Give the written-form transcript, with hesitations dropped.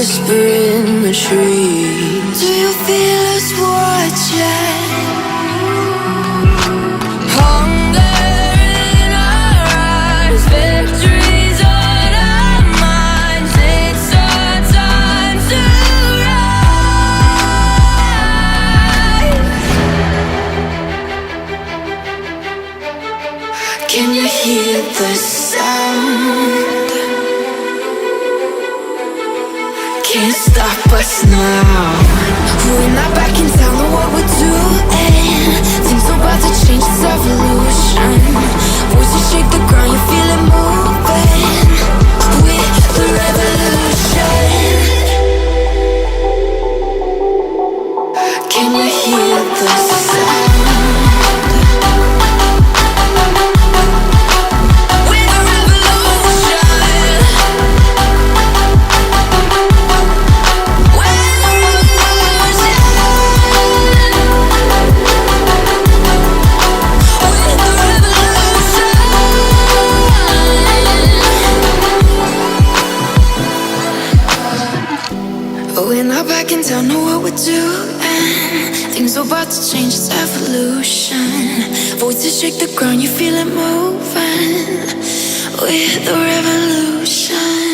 whisper in the trees. Do you feel us watching? Hunger in our eyes, victories on our minds. It's our time to rise. Can you hear the sound? Can't stop us now. We're not back in town, know what we're doing. Things are about to change, it's evolution. Voices shake the ground, you feel it moving. We're the revolution. Can you hear the sound? We're not back in town, know what we're doing. Things are about to change, it's evolution. Voices shake the ground, you feel it moving. We're the revolution.